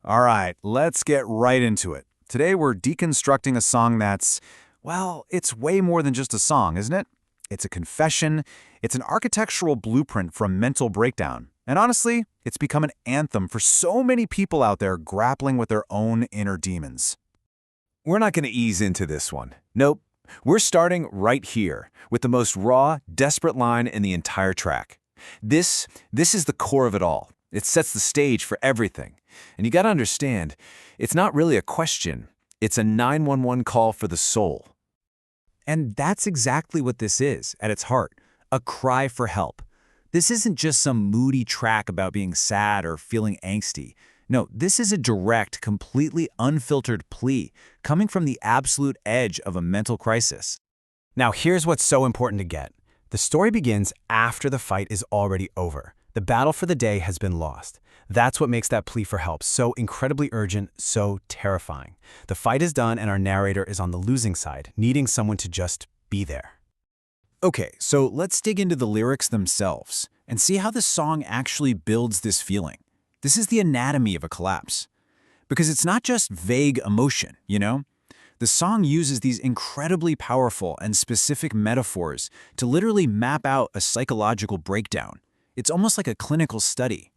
All right, let's get right into it. Today we're deconstructing a song that's, well, it's way more than just a song, isn't it? It's a confession, it's an architectural blueprint for a mental breakdown. And honestly, it's become an anthem for so many people out there grappling with their own inner demons. We're not going to ease into this one. Nope. We're starting right here with the most raw, desperate line in the entire track. This is the core of it all. It sets the stage for everything. And you got to understand, it's not really a question. It's a 911 call for the soul. And that's exactly what this is, at its heart, a cry for help. This isn't just some moody track about being sad or feeling angsty. No, this is a direct, completely unfiltered plea coming from the absolute edge of a mental crisis. Now, here's what's so important to get. The story begins after the fight is already over. The battle for the day has been lost. That's what makes that plea for help so incredibly urgent, so terrifying. The fight is done and our narrator is on the losing side, needing someone to just be there. Okay, so let's dig into the lyrics themselves and see how the song actually builds this feeling. This is the anatomy of a collapse. Because it's not just vague emotion, you know? The song uses these incredibly powerful and specific metaphors to literally map out a psychological breakdown. It's almost like a clinical study.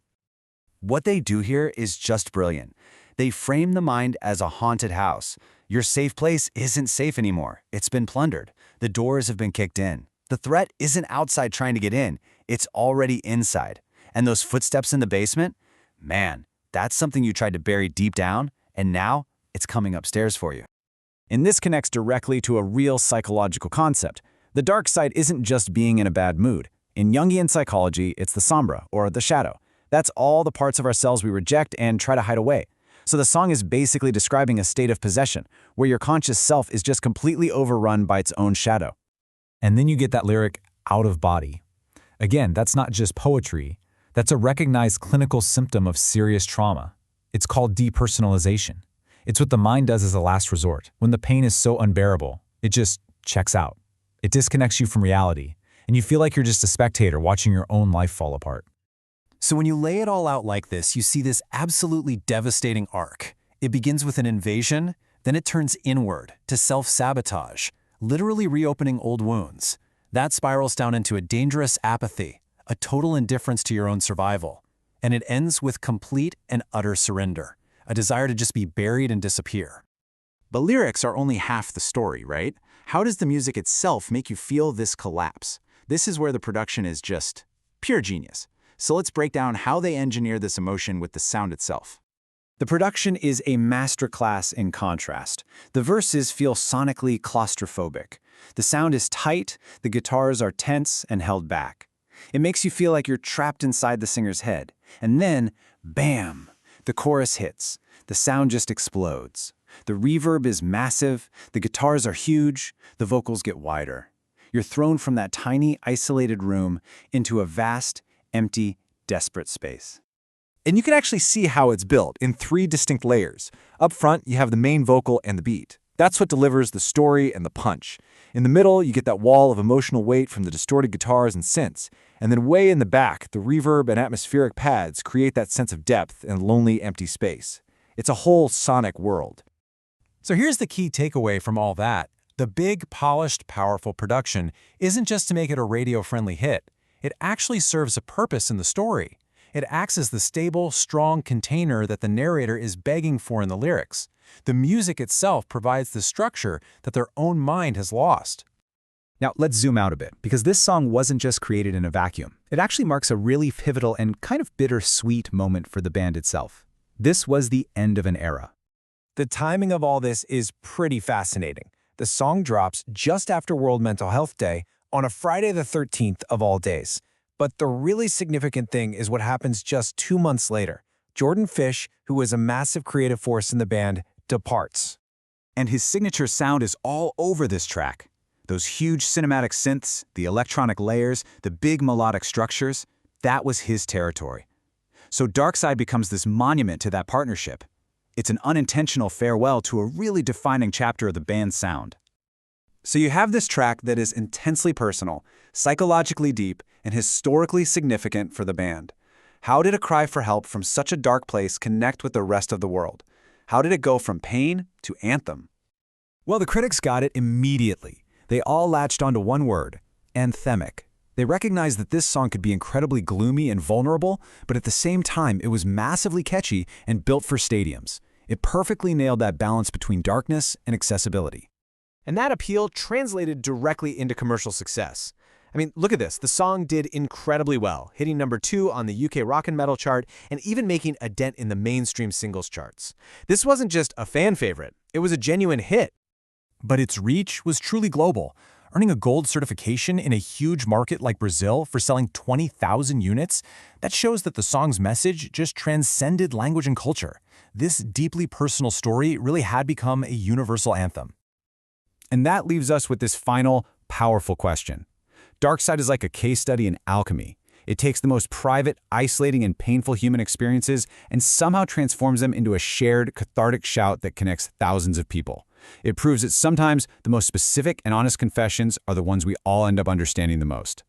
What they do here is just brilliant. They frame the mind as a haunted house. Your safe place isn't safe anymore. It's been plundered. The doors have been kicked in. The threat isn't outside trying to get in. It's already inside. And those footsteps in the basement? Man, that's something you tried to bury deep down, and now it's coming upstairs for you. And this connects directly to a real psychological concept. The dark side isn't just being in a bad mood. In Jungian psychology, it's the sombra, or the shadow. That's all the parts of ourselves we reject and try to hide away. So the song is basically describing a state of possession, where your conscious self is just completely overrun by its own shadow. And then you get that lyric, out of body. Again, that's not just poetry. That's a recognized clinical symptom of serious trauma. It's called depersonalization. It's what the mind does as a last resort. When the pain is so unbearable, it just checks out. It disconnects you from reality, and you feel like you're just a spectator watching your own life fall apart. So when you lay it all out like this, you see this absolutely devastating arc. It begins with an invasion, then it turns inward to self-sabotage, literally reopening old wounds. That spirals down into a dangerous apathy, a total indifference to your own survival. And it ends with complete and utter surrender, a desire to just be buried and disappear. But lyrics are only half the story, right? How does the music itself make you feel this collapse? This is where the production is just pure genius. So let's break down how they engineer this emotion with the sound itself. The production is a masterclass in contrast. The verses feel sonically claustrophobic. The sound is tight, the guitars are tense and held back. It makes you feel like you're trapped inside the singer's head. And then, bam, the chorus hits. The sound just explodes. The reverb is massive, the guitars are huge, the vocals get wider. You're thrown from that tiny, isolated room into a vast, empty, desperate space. And you can actually see how it's built in 3 distinct layers. Up front, you have the main vocal and the beat. That's what delivers the story and the punch. In the middle, you get that wall of emotional weight from the distorted guitars and synths. And then way in the back, the reverb and atmospheric pads create that sense of depth and lonely, empty space. It's a whole sonic world. So here's the key takeaway from all that. The big, polished, powerful production isn't just to make it a radio-friendly hit. It actually serves a purpose in the story. It acts as the stable, strong container that the narrator is begging for in the lyrics. The music itself provides the structure that their own mind has lost. Now, let's zoom out a bit, because this song wasn't just created in a vacuum. It actually marks a really pivotal and kind of bittersweet moment for the band itself. This was the end of an era. The timing of all this is pretty fascinating. The song drops just after World Mental Health Day on a Friday the 13th of all days. But the really significant thing is what happens just 2 months later. Jordan Fish, who is a massive creative force in the band, departs. And his signature sound is all over this track. Those huge cinematic synths, the electronic layers, the big melodic structures, that was his territory. So DArkSide becomes this monument to that partnership. It's an unintentional farewell to a really defining chapter of the band's sound. So you have this track that is intensely personal, psychologically deep, and historically significant for the band. How did a cry for help from such a dark place connect with the rest of the world? How did it go from pain to anthem? Well, the critics got it immediately. They all latched onto one word: anthemic. They recognized that this song could be incredibly gloomy and vulnerable, but at the same time, it was massively catchy and built for stadiums. It perfectly nailed that balance between darkness and accessibility. And that appeal translated directly into commercial success. I mean, look at this. The song did incredibly well, hitting #2 on the UK rock and metal chart and even making a dent in the mainstream singles charts. This wasn't just a fan favorite, it was a genuine hit. But its reach was truly global, earning a gold certification in a huge market like Brazil for selling 20,000 units. That shows that the song's message just transcended language and culture. This deeply personal story really had become a universal anthem. And that leaves us with this final, powerful question. DArkSide is like a case study in alchemy. It takes the most private, isolating, and painful human experiences and somehow transforms them into a shared, cathartic shout that connects thousands of people. It proves that sometimes the most specific and honest confessions are the ones we all end up understanding the most.